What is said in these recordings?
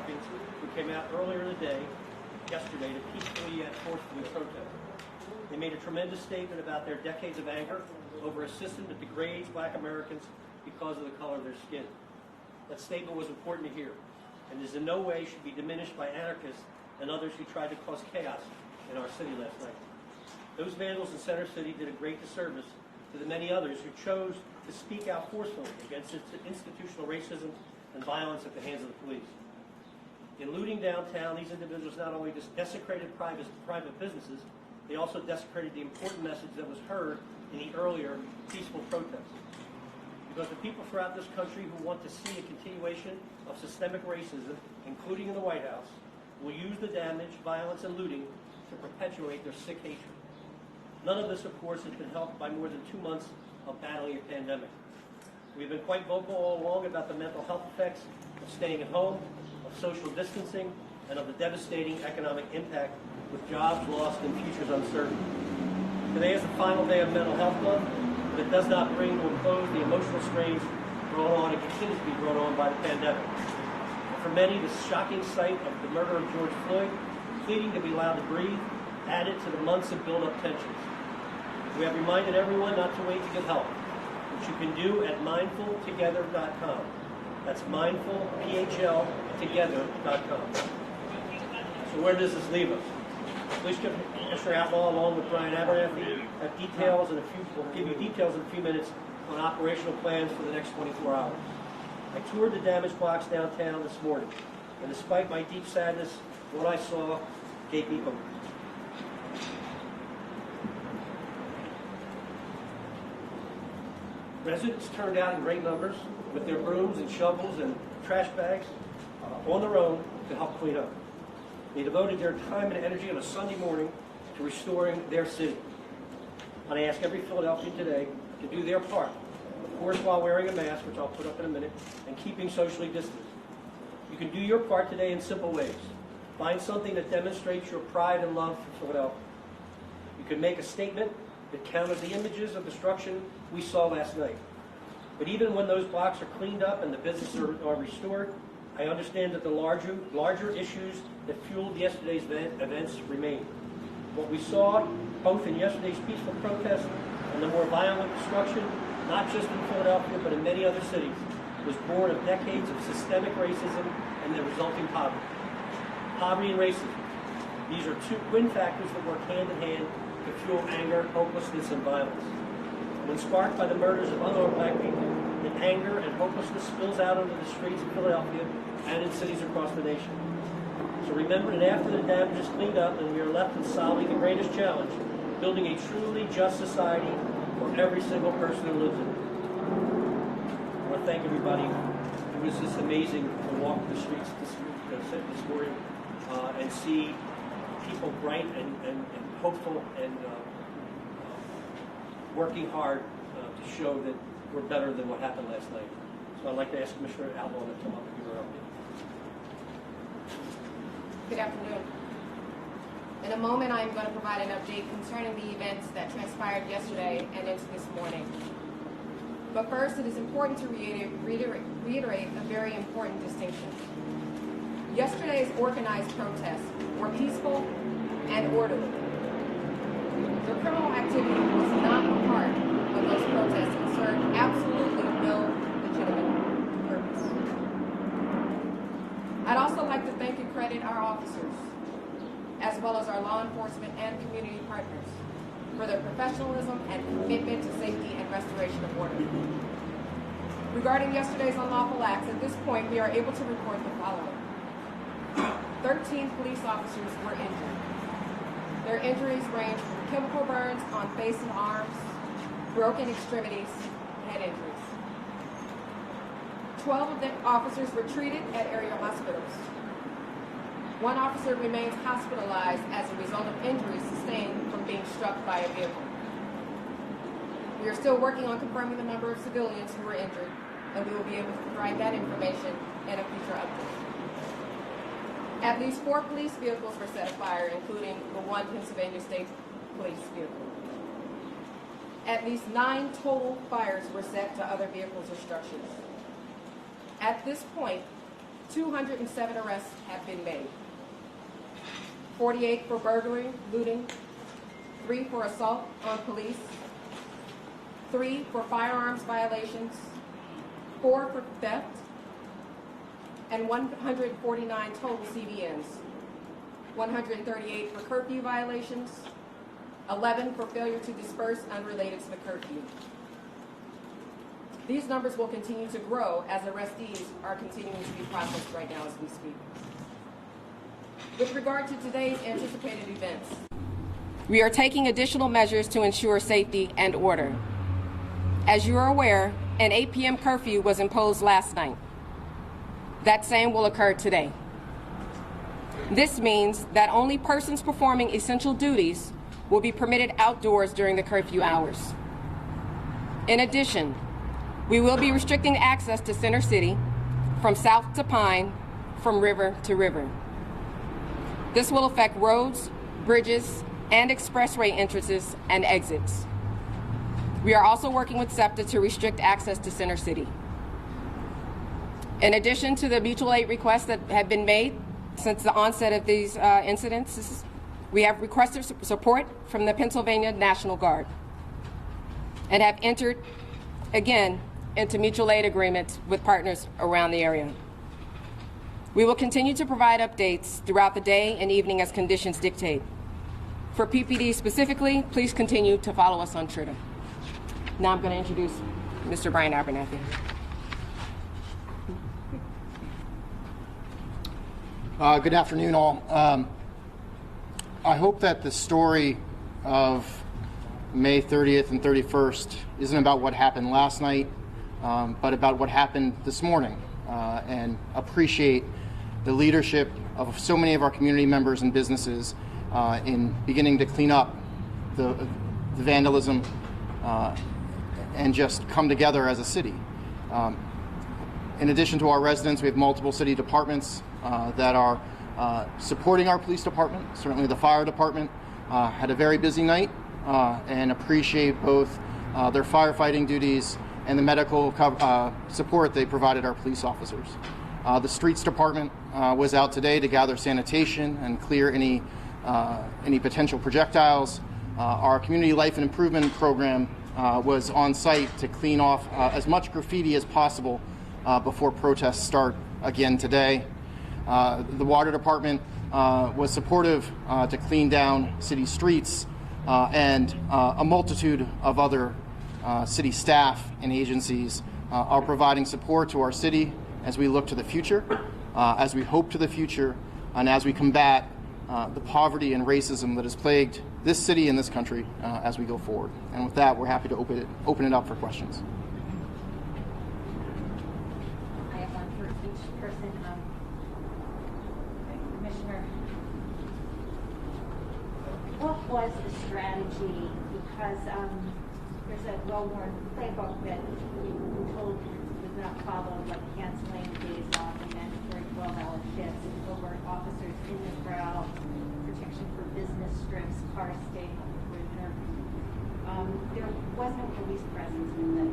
Philadelphians who came out earlier in the day, yesterday, to peacefully yet forcefully protest. They made a tremendous statement about their decades of anger over a system that degrades black Americans because of the color of their skin. That statement was important to hear, and is in no way should be diminished by anarchists and others who tried to cause chaos in our city last night. Those vandals in Center City did a great disservice to the many others who chose to speak out forcefully against institutional racism and violence at the hands of the police. In looting downtown, these individuals not only desecrated private businesses, they also desecrated the important message that was heard in the earlier peaceful protests. Because the people throughout this country who want to see a continuation of systemic racism, including in the White House, will use the damage, violence, and looting to perpetuate their sick hatred. None of this, of course, has been helped by more than 2 months of battling a pandemic. We've been quite vocal all along about the mental health effects of staying at home, of social distancing, and of the devastating economic impact with jobs lost and futures uncertain. Today is the final day of Mental Health Month, but it does not bring to a close the emotional strains brought on and continues to be brought on by the pandemic. And for many, the shocking sight of the murder of George Floyd, pleading to be allowed to breathe, added to the months of build-up tensions. We have reminded everyone not to wait to get help, which you can do at mindfultogether.com. That's mindfultogether.com. So where does this leave us? Police Commissioner Outlaw, along with Brian Abernathy, have details will give you details in a few minutes on operational plans for the next 24 hours. I toured the damaged blocks downtown this morning, and despite my deep sadness, what I saw gave me hope. Residents turned out in great numbers with their brooms and shovels and trash bags on their own to help clean up. They devoted their time and energy on a Sunday morning to restoring their city. And I ask every Philadelphian today to do their part, of course while wearing a mask, which I'll put up in a minute, and keeping socially distanced. You can do your part today in simple ways. Find something that demonstrates your pride and love for Philadelphia. You can make a statement that counters the images of destruction we saw last night. But even when those blocks are cleaned up and the businesses are restored, I understand that the larger issues that fueled yesterday's events remain. What we saw, both in yesterday's peaceful protest and the more violent destruction, not just in Philadelphia but in many other cities, was born of decades of systemic racism and the resulting poverty. Poverty and racism. These are two twin factors that work hand in hand to fuel anger, hopelessness, and violence. When sparked by the murders of unarmed black people, the anger and hopelessness spills out onto the streets of Philadelphia and in cities across the nation. So remember that after the damage is cleaned up and we are left with solving the greatest challenge, building a truly just society for every single person who lives in it. I want to thank everybody. It was just amazing to walk the streets this morning and see people bright and hopeful and working hard to show that we're better than what happened last night. So I'd like to ask Commissioner Outlaw to come up and give her update. Good afternoon. In a moment, I am going to provide an update concerning the events that transpired yesterday and into this morning. But first, it is important to reiterate a very important distinction. Yesterday's organized protests were peaceful and orderly. The criminal activity was not a part of those protests and served absolutely no legitimate purpose. I'd also like to thank and credit our officers, as well as our law enforcement and community partners, for their professionalism and commitment to safety and restoration of order. Regarding yesterday's unlawful acts, at this point we are able to report the following. 13 police officers were injured. Their injuries range from chemical burns on face and arms, broken extremities, head injuries. 12 of the officers were treated at area hospitals. One officer remains hospitalized as a result of injuries sustained from being struck by a vehicle. We are still working on confirming the number of civilians who were injured, and we will be able to provide that information in a future update. At least 4 police vehicles were set afire, including the one Pennsylvania State Police vehicle. At least 9 total fires were set to other vehicles or structures. At this point, 207 arrests have been made. 48 for burglary, looting, 3 for assault on police, 3 for firearms violations, 4 for theft, and 149 total CVNs. 138 for curfew violations, 11 for failure to disperse unrelated to the curfew. These numbers will continue to grow as arrestees are continuing to be processed right now as we speak. With regard to today's anticipated events, we are taking additional measures to ensure safety and order. As you are aware, an 8 p.m. curfew was imposed last night. That same will occur today. This means that only persons performing essential duties will be permitted outdoors during the curfew hours. In addition, we will be restricting access to Center City from South to Pine, from river to river. This will affect roads, bridges, and expressway entrances and exits. We are also working with SEPTA to restrict access to Center City. In addition to the mutual aid requests that have been made since the onset of these incidents, we have requested support from the Pennsylvania National Guard and have entered, again, into mutual aid agreements with partners around the area. We will continue to provide updates throughout the day and evening as conditions dictate. For PPD specifically, please continue to follow us on Twitter. Now I'm going to introduce Mr. Brian Abernathy. Good afternoon, all. I hope that the story of May 30th and 31st isn't about what happened last night, but about what happened this morning, and appreciate the leadership of so many of our community members and businesses in beginning to clean up the vandalism and just come together as a city. In addition to our residents, we have multiple city departments that are supporting our police department. Certainly the fire department had a very busy night, and appreciate both their firefighting duties and the medical support they provided our police officers. The streets department was out today to gather sanitation and clear any potential projectiles. Our community life and improvement program was on site to clean off as much graffiti as possible before protests start again today. The water department was supportive to clean down city streets, and a multitude of other city staff and agencies are providing support to our city as we look to the future, as we hope to the future, and as we combat the poverty and racism that has plagued this city and this country as we go forward. And with that, we're happy to open it up for questions. I have one for each person. Commissioner, what was the strategy? Because there's a well-worn playbook that we told was not followed, like canceling days off and mandatory 12-hour shifts, and overt officers in the crowd, protection for business strips, cars staying on the perimeter. There was no police presence when the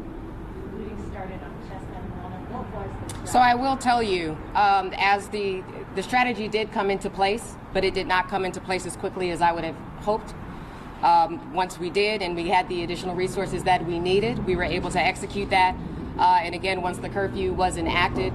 looting started on Chestnut and Walnut. What was the strategy? So I will tell you, as the strategy did come into place, but it did not come into place as quickly as I would have hoped. Once we did and we had the additional resources that we needed, we were able to execute that. And again, once the curfew was enacted,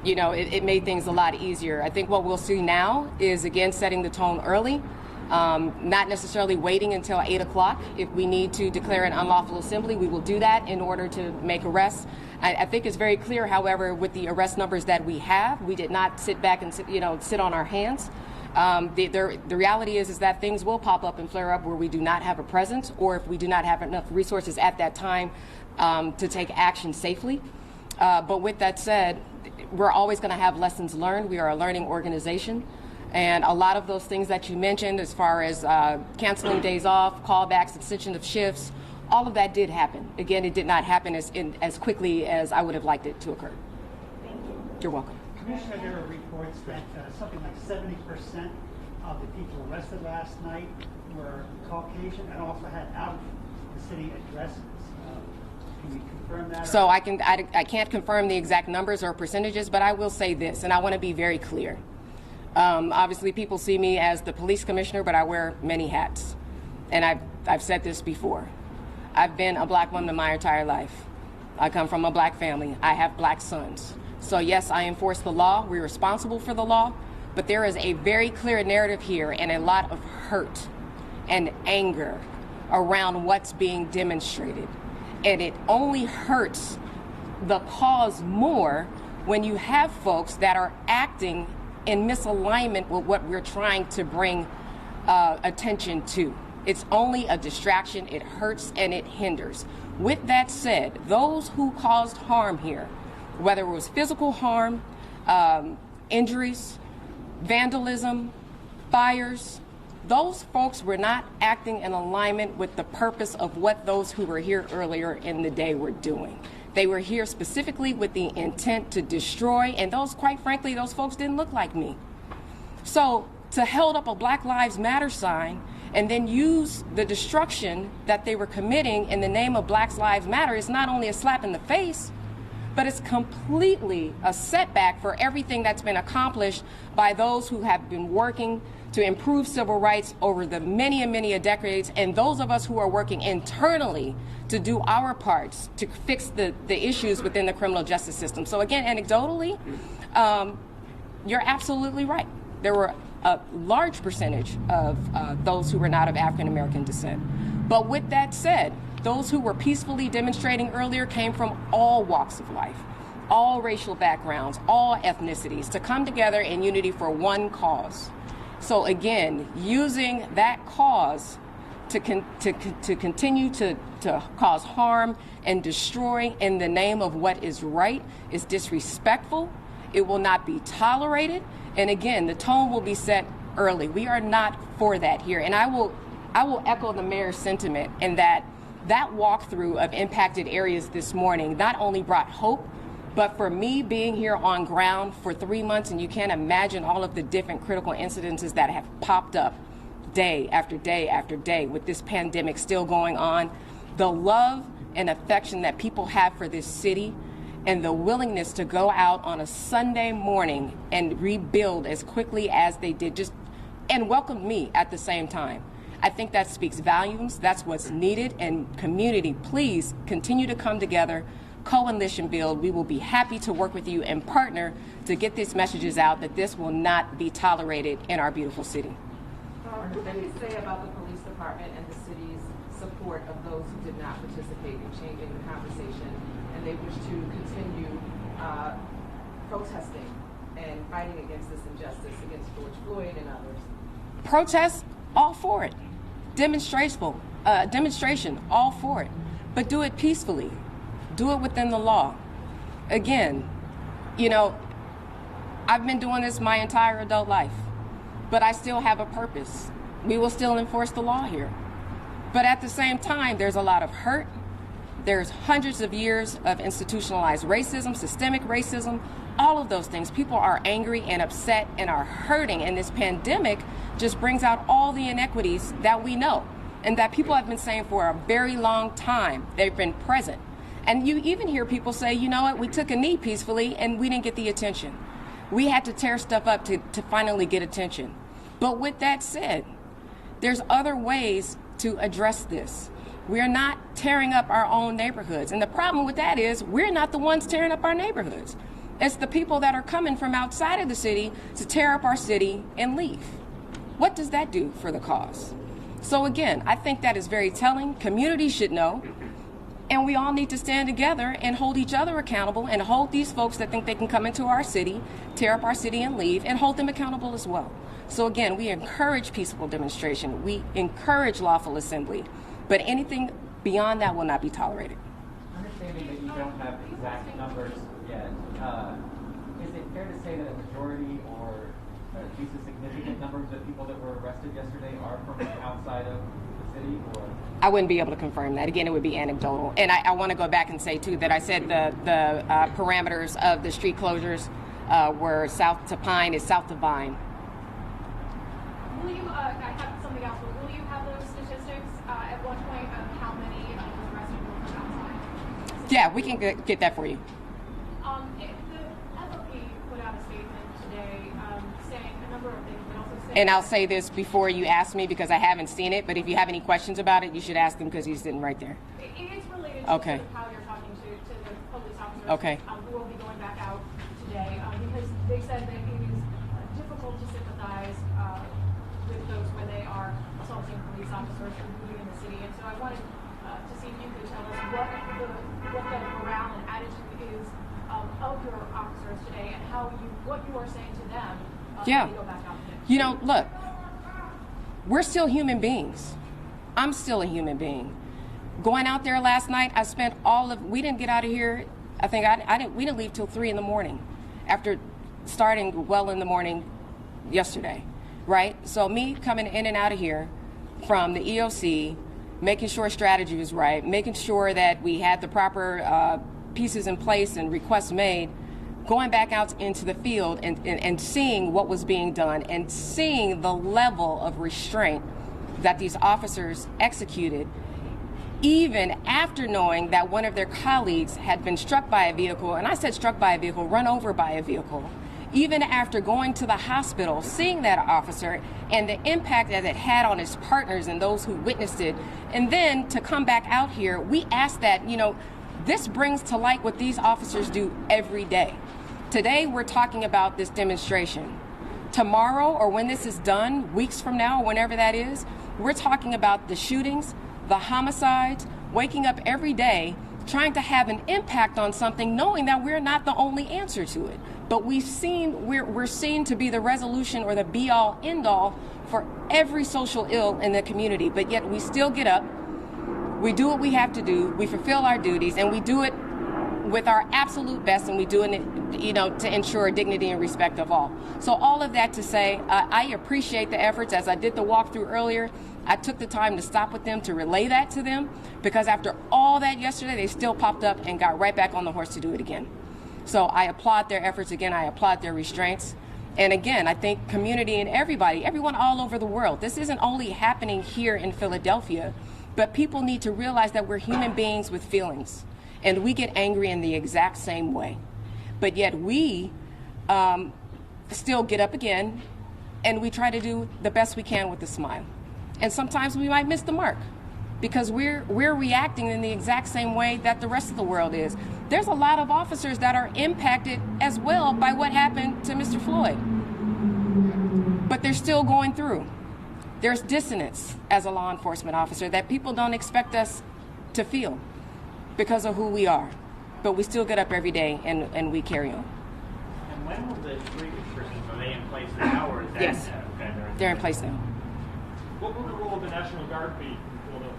it made things a lot easier. I think what we'll see now is, again, setting the tone early, not necessarily waiting until 8 o'clock. If we need to declare an unlawful assembly, we will do that in order to make arrests. I think it's very clear, however, with the arrest numbers that we have, we did not sit back and sit on our hands. The reality is that things will pop up and flare up where we do not have a presence, or if we do not have enough resources at that time to take action safely. But with that said, we're always going to have lessons learned. We are a learning organization. And a lot of those things that you mentioned, as far as canceling days off, callbacks, extension of shifts, all of that did happen. Again, it did not happen as quickly as I would have liked it to occur. Thank you. You're welcome. Commissioner, there are reports that something like 70% of the people arrested last night were Caucasian and also had out of the city addresses. Can you confirm that? So I can't confirm the exact numbers or percentages, but I will say this, and I want to be very clear. Obviously, people see me as the police commissioner, but I wear many hats. And I've said this before. I've been a black woman my entire life. I come from a black family. I have black sons. So yes, I enforce the law. We're responsible for the law. But there is a very clear narrative here and a lot of hurt and anger around what's being demonstrated. And it only hurts the cause more when you have folks that are acting in misalignment with what we're trying to bring attention to. It's only a distraction. It hurts and it hinders. With that said, those who caused harm here, whether it was physical harm, injuries, vandalism, fires, those folks were not acting in alignment with the purpose of what those who were here earlier in the day were doing. They were here specifically with the intent to destroy, and those, quite frankly, those folks didn't look like me. So to hold up a Black Lives Matter sign and then use the destruction that they were committing in the name of Black Lives Matter is not only a slap in the face, but it's completely a setback for everything that's been accomplished by those who have been working to improve civil rights over the many and many decades, and those of us who are working internally to do our parts to fix the issues within the criminal justice system. So again, anecdotally, you're absolutely right. There were a large percentage of those who were not of African American descent. But with that said, those who were peacefully demonstrating earlier came from all walks of life, all racial backgrounds, all ethnicities, to come together in unity for one cause. So again, using that cause to continue to cause harm and destroy in the name of what is right is disrespectful. It will not be tolerated. And again, the tone will be set early. We are not for that here. And I will echo the mayor's sentiment in that walkthrough of impacted areas this morning not only brought hope, but for me being here on ground for 3 months, and you can't imagine all of the different critical incidences that have popped up day after day after day with this pandemic still going on, the love and affection that people have for this city and the willingness to go out on a Sunday morning and rebuild as quickly as they did, and welcome me at the same time. I think that speaks volumes. That's what's needed. And community, please continue to come together, coalition build. We will be happy to work with you and partner to get these messages out that this will not be tolerated in our beautiful city. What can you say about the police department and the city's support of those who did not participate in changing the conversation, and they wish to continue protesting and fighting against this injustice against George Floyd and others? Protest, all for it. Demonstration, all for it. But do it peacefully. Do it within the law. Again, I've been doing this my entire adult life, but I still have a purpose. We will still enforce the law here. But at the same time, there's a lot of hurt. There's hundreds of years of institutionalized racism, systemic racism, all of those things. People are angry and upset and are hurting, and this pandemic just brings out all the inequities that we know and that people have been saying for a very long time. They've been present. And you even hear people say, you know what, we took a knee peacefully and we didn't get the attention. We had to tear stuff up to finally get attention. But with that said, there's other ways to address this. We're not tearing up our own neighborhoods. And the problem with that is we're not the ones tearing up our neighborhoods. It's the people that are coming from outside of the city to tear up our city and leave. What does that do for the cause? So again, I think that is very telling. Communities should know. And we all need to stand together and hold each other accountable and hold these folks that think they can come into our city, tear up our city and leave, and hold them accountable as well. So again, we encourage peaceful demonstration. We encourage lawful assembly. But anything beyond that will not be tolerated. Understanding that you don't have exact numbers yet, is it fair to say that a majority or at least a significant number of the people that were arrested yesterday are from outside of the city? Or? I wouldn't be able to confirm that. Again, it would be anecdotal. And I want to go back and say, too, that I said the parameters of the street closures were south to Pine is south to Vine. Will you, I have something else, but will you have those statistics at one point of how many of those arrested were from outside? Yeah, we can get that for you. The FOP put out a statement today saying a number of things, but also saying... And I'll say this before you ask me because I haven't seen it, but if you have any questions about it, you should ask him because he's sitting right there. It is related to Okay. sort of how you're talking to the police officers Okay. Who will be going back out today because they said that it is difficult to sympathize with those when they are assaulting police officers or moving in the city. And so I wanted to see if you could tell us what the morale and attitude is of your officers today and what you are saying to them Yeah. when they go back out today. You know, look, we're still human beings. I'm still a human being. Going out there last night, I spent we didn't get out of here, I think we didn't leave till 3 in the morning after starting well in the morning yesterday, right? So me coming in and out of here from the EOC, making sure strategy was right, making sure that we had the proper pieces in place and requests made, going back out into the field and seeing what was being done and seeing the level of restraint that these officers executed, even after knowing that one of their colleagues had been struck by a vehicle, and I said struck by a vehicle, run over by a vehicle, even after going to the hospital, seeing that officer and the impact that it had on his partners and those who witnessed it, and then to come back out here, we ask that, this brings to light what these officers do every day. Today, we're talking about this demonstration. Tomorrow, or when this is done, weeks from now, or whenever that is, we're talking about the shootings, the homicides, waking up every day, trying to have an impact on something, knowing that we're not the only answer to it. But we're seen to be the resolution or the be-all, end-all for every social ill in the community. But yet we still get up, we do what we have to do, we fulfill our duties, and we do it with our absolute best, and we do it, to ensure dignity and respect of all. So all of that to say, I appreciate the efforts. As I did the walkthrough earlier, I took the time to stop with them to relay that to them, because after all that yesterday, they still popped up and got right back on the horse to do it again. So I applaud their efforts again. I applaud their restraints. And again, I think community and everyone all over the world, this isn't only happening here in Philadelphia, but people need to realize that we're human beings with feelings. And we get angry in the exact same way. But yet we still get up again, and we try to do the best we can with a smile. And sometimes we might miss the mark because we're reacting in the exact same way that the rest of the world is. There's a lot of officers that are impacted as well by what happened to Mr. Floyd. But they're still going through. There's dissonance as a law enforcement officer that people don't expect us to feel because of who we are. But we still get up every day and we carry on. And when will the degree restrictions, are they in place now, or is that... Yes, they're in place now. What will the role of the National Guard be in Philadelphia?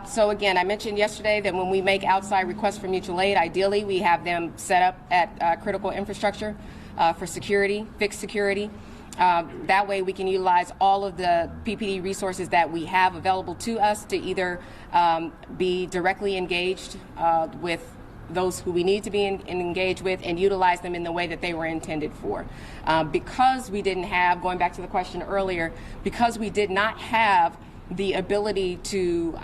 So again, I mentioned yesterday that when we make outside requests for mutual aid, ideally we have them set up at critical infrastructure for security, fixed security. That way we can utilize all of the PPD resources that we have available to us to either be directly engaged with those who we need to be engaged with and utilize them in the way that they were intended for. Because we didn't have, going back to the question earlier, because we did not have the ability to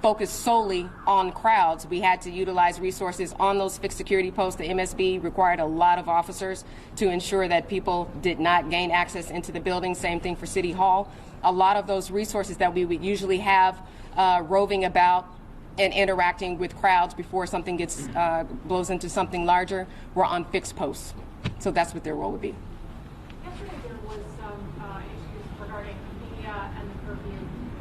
focus solely on crowds, we had to utilize resources on those fixed security posts. The MSB required a lot of officers to ensure that people did not gain access into the building. Same thing for City Hall. A lot of those resources that we would usually have roving about and interacting with crowds before something blows into something larger were on fixed posts. So that's what their role would be. Yesterday there was some issues regarding media and the curfew.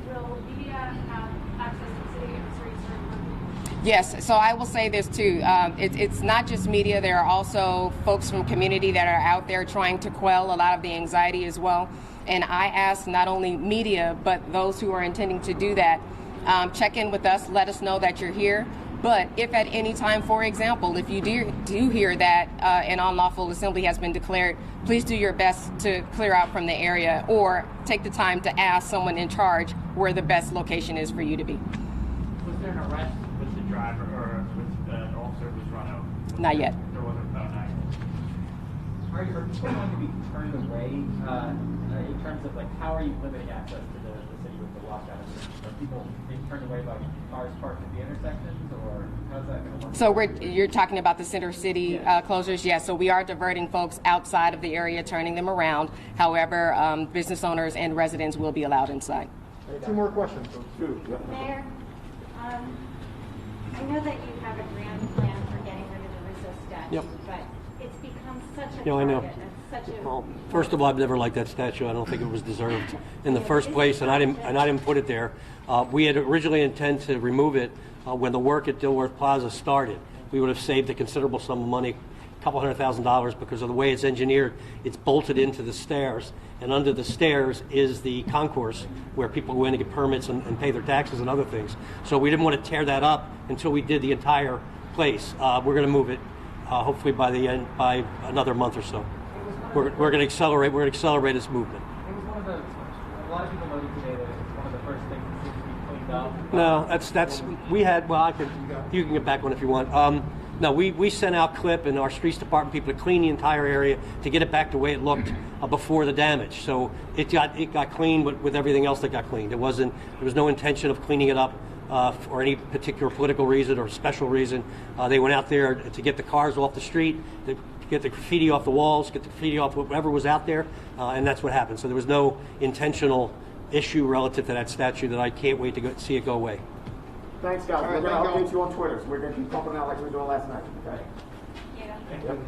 Will media have access to the city if the streets are in curfew? Yes, so I will say this too. It's not just media. There are also folks from community that are out there trying to quell a lot of the anxiety as well. And I ask not only media, but those who are intending to do that, check in with us, let us know that you're here. But if at any time, for example, if you do hear that an unlawful assembly has been declared, please do your best to clear out from the area or take the time to ask someone in charge where the best location is for you to be. Was there an arrest with the driver or with the officer who was run over? Not yet. There wasn't. Oh, not yet. are people going to be turned away in terms of like how are you limiting access to the city with the lockout? Are people being turned away by cars parked at the intersections, or how's that going to work? So you're talking about the center city closures? Yes. So we are diverting folks outside of the area, turning them around. However, business owners and residents will be allowed inside. Two more questions. Mayor, I know that you have a grand plan for getting rid of the resist statue, Yep. but it's become such a Yeah, I know. target and such a. Well, first of all, I've never liked that statue. I don't think it was deserved in the first place, and I didn't put it there. We had originally intended to remove it when the work at Dilworth Plaza started. We would have saved a considerable sum of money, a couple $100,000, because of the way it's engineered. It's bolted into the stairs, and under the stairs is the concourse where people go in to get permits and pay their taxes and other things. So we didn't want to tear that up until we did the entire place. We're going to move it, hopefully by another month or so. We're going to accelerate. We're going to accelerate this movement. It was one of the. A lot of people noted today that it's one of the first things that seems to be cleaned up. No, that's we had. Well, you can get back one if you want. No, we sent out CLIP and our streets department people to clean the entire area to get it back the way it looked before the damage. So it got cleaned with everything else that got cleaned. There was no intention of cleaning it up for any particular political reason or special reason. They went out there to get the cars off the street, to get the graffiti off the walls, get the graffiti off whatever was out there, and that's what happened. So there was no intentional issue relative to that statue that I can't wait to see it go away. Thanks, guys. All right, We're going to thank update you on Twitter, so we're going to keep pumping out like we were doing last night. Okay? Yeah. Yep.